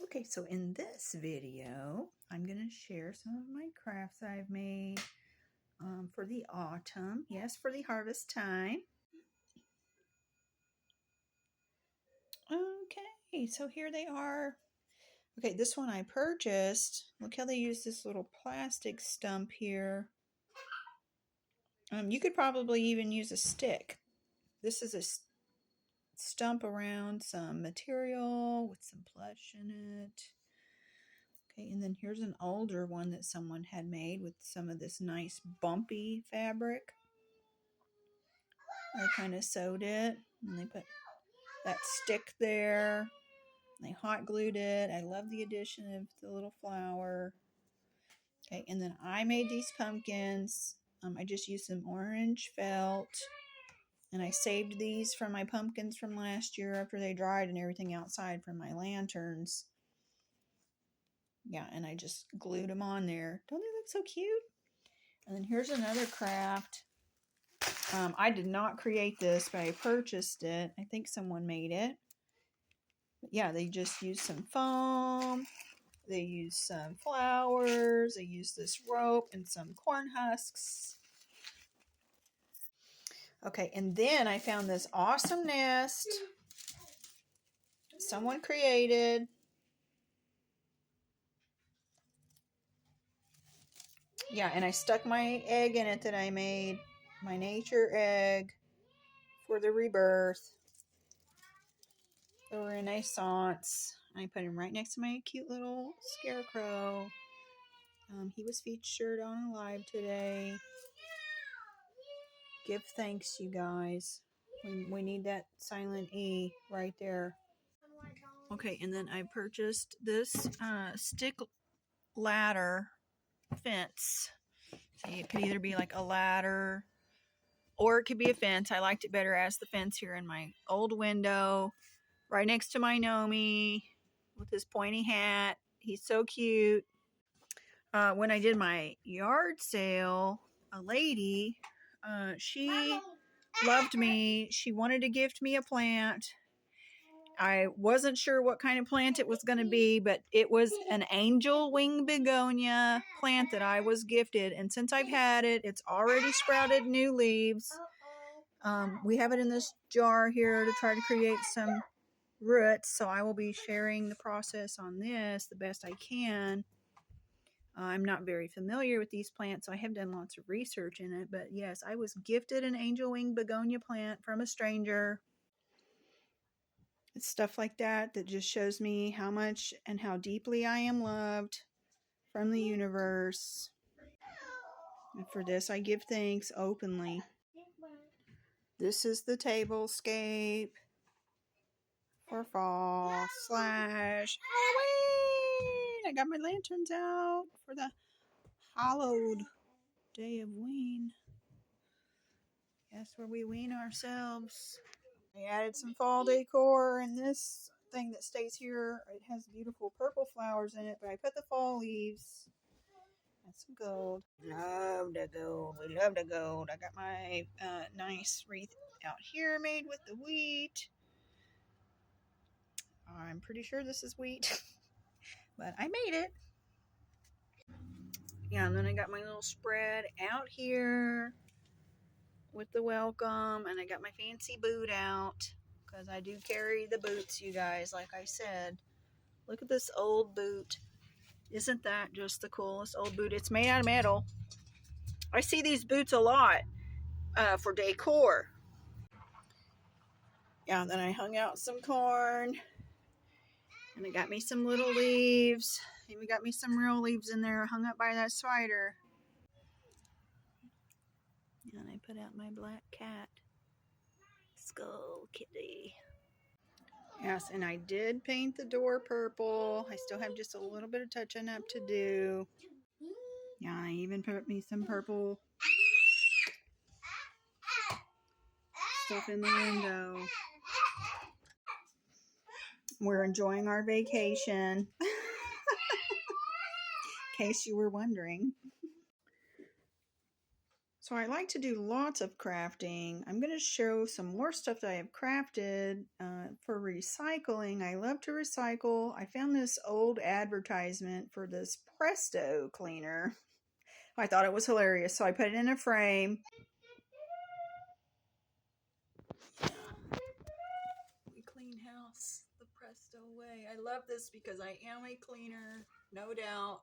Okay, so in this video, I'm going to share some of my crafts I've made for the autumn. Yes, for the harvest time. Okay, so here they are. Okay, this one I purchased. Look how they use this little plastic stump here. You could probably even use a stick. This is a stump around some material with some plush in it. Okay, and then here's an older one that someone had made with some of this nice bumpy fabric. I kind of sewed it, and they put that stick there. They hot glued it. I love the addition of the little flower. Okay, and then I made these pumpkins. I just used some orange felt, and I saved these from my pumpkins from last year after they dried and everything outside from my lanterns. Yeah, and I just glued them on there. Don't they look so cute? And then here's another craft. I did not create this, but I purchased it. I think someone made it. But yeah, they just used some foam. They used some flowers. They used this rope and some corn husks. Okay, and then I found this awesome nest someone created. Yeah, and I stuck my egg in it that I made. My nature egg for the rebirth. The Renaissance. I put him right next to my cute little scarecrow. He was featured on a live today. Give thanks, you guys. We need that silent E right there. Okay, and then I purchased this stick ladder fence. See, it could either be like a ladder or it could be a fence. I liked it better as the fence here in my old window, right next to my Nomi with his pointy hat. He's so cute. When I did my yard sale, a lady, she loved me. She wanted to gift me a plant. I wasn't sure what kind of plant it was going to be, but it was an angel wing begonia plant that I was gifted. And since I've had it, it's already sprouted new leaves. We have it in this jar here to try to create some roots. So I will be sharing the process on this the best I can. I'm not very familiar with these plants, so I have done lots of research in it. But yes, I was gifted an angel wing begonia plant from a stranger. It's stuff like that that just shows me how much and how deeply I am loved from the universe. And for this, I give thanks openly. This is the tablescape for fall / Halloween. I got my lanterns out for the hallowed day of ween. Yes, where we wean ourselves. I added some fall decor in this thing that stays here. It has beautiful purple flowers in it, but I put the fall leaves and some gold. Love the gold. We love the gold. I got my nice wreath out here made with the wheat. I'm pretty sure this is wheat, but I made it. Yeah, and then I got my little spread out here with the welcome, and I got my fancy boot out because I do carry the boots, you guys, like I said. Look at this old boot. Isn't that just the coolest old boot? It's made out of metal. I see these boots a lot for decor. Yeah, then I hung out some corn, and I got me some little leaves. Even got me some real leaves in there hung up by that spider. And I put out my black cat, Skull Kitty. Yes, and I did paint the door purple. I still have just a little bit of touching up to do. Yeah, I even put me some purple stuff in the window. We're enjoying our vacation. In case you were wondering. So I like to do lots of crafting. I'm going to show some more stuff that I have crafted for recycling. I love to recycle. I found this old advertisement for this Presto cleaner. I thought it was hilarious, so I put it in a frame. We clean house the Presto way. I love this because I am a cleaner, no doubt.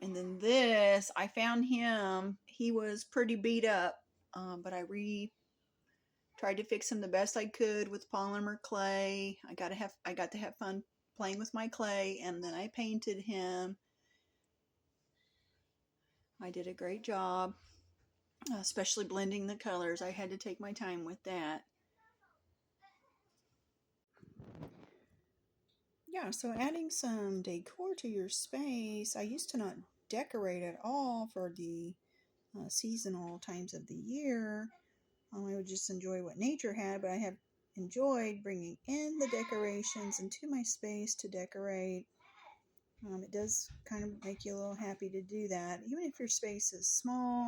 And then this, I found him. He was pretty beat up, but I tried to fix him the best I could with polymer clay. I got to have fun playing with my clay, and then I painted him. I did a great job, especially blending the colors. I had to take my time with that. Yeah, so adding some decor to your space. I used to not decorate at all for the seasonal times of the year. I would just enjoy what nature had, but I have enjoyed bringing in the decorations into my space to decorate. It does kind of make you a little happy to do that, even if your space is small.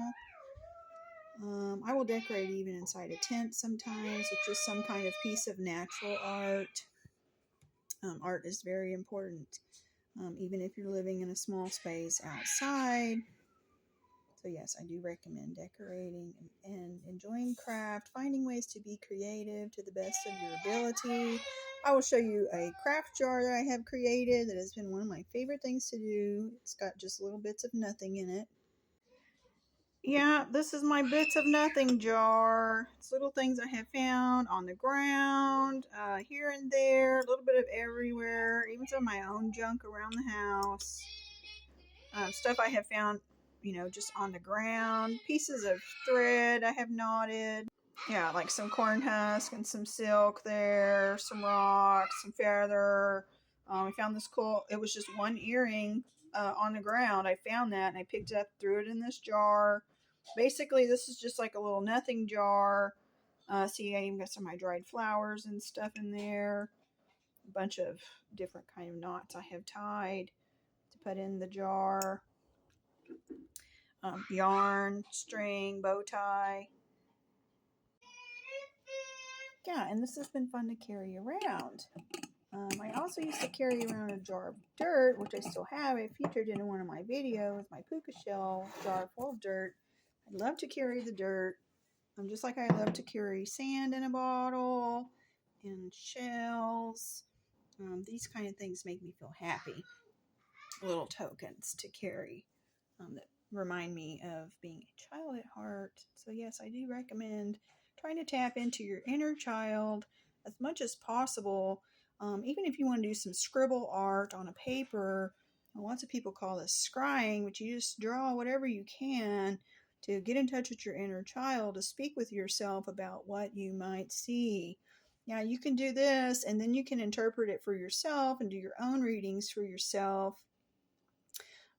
I will decorate even inside a tent sometimes with just some kind of piece of natural art. Art is very important, even if you're living in a small space outside. So yes, I do recommend decorating and enjoying craft, finding ways to be creative to the best of your ability. I will show you a craft jar that I have created that has been one of my favorite things to do. It's got just little bits of nothing in it. Yeah, this is my bits of nothing jar. It's little things I have found on the ground, here and there, a little bit of everywhere, even some of my own junk around the house. Stuff I have found, just on the ground. Pieces of thread I have knotted. Yeah, like some corn husk and some silk there, some rocks, some feather. I found this cool, it was just one earring on the ground. I found that and I picked it up, threw it in this jar. Basically, this is just like a little nothing jar. See, I even got some of my dried flowers and stuff in there. A bunch of different kind of knots I have tied to put in the jar. Yarn, string, bow tie. Yeah, and this has been fun to carry around. I also used to carry around a jar of dirt, which I still have. I featured in one of my videos, my puka shell jar full of dirt. I love to carry the dirt. Just like I love to carry sand in a bottle and shells. These kind of things make me feel happy. Little tokens to carry that remind me of being a child at heart. So yes, I do recommend trying to tap into your inner child as much as possible. Even if you want to do some scribble art on a paper, lots of people call this scrying, but you just draw whatever you can to get in touch with your inner child, to speak with yourself about what you might see. Now you can do this and then you can interpret it for yourself and do your own readings for yourself.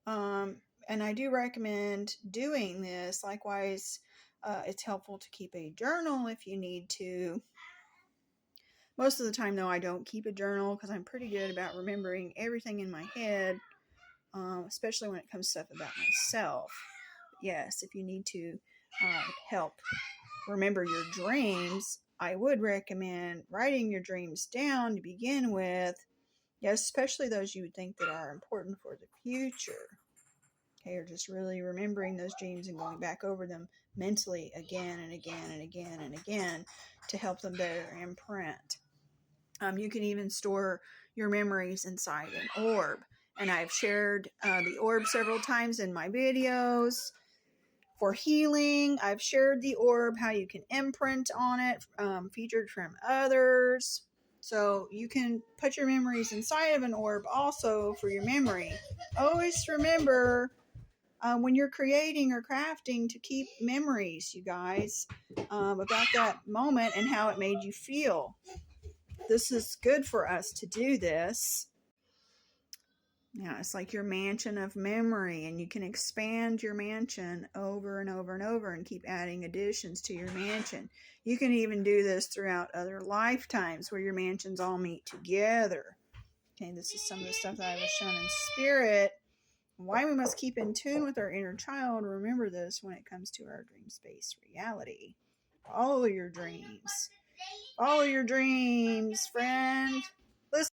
And I do recommend doing this. Likewise, it's helpful to keep a journal if you need to. Most of the time, though, I don't keep a journal because I'm pretty good about remembering everything in my head, especially when it comes to stuff about myself. Yes, if you need to help remember your dreams, I would recommend writing your dreams down to begin with. Yes, especially those you would think that are important for the future. Okay, or just really remembering those dreams and going back over them mentally again and again and again and again to help them better imprint. You can even store your memories inside an orb. And I've shared the orb several times in my videos. For healing, I've shared the orb, how you can imprint on it, featured from others. So you can put your memories inside of an orb also for your memory. Always remember when you're creating or crafting to keep memories, you guys, about that moment and how it made you feel. This is good for us to do this. Now, it's like your mansion of memory, and you can expand your mansion over and over and over and keep adding additions to your mansion. You can even do this throughout other lifetimes where your mansions all meet together. Okay, this is some of the stuff that I was shown in spirit Why we must keep in tune with our inner child. Remember this when it comes to our dream space reality. Follow your dreams. Follow your dreams, friend.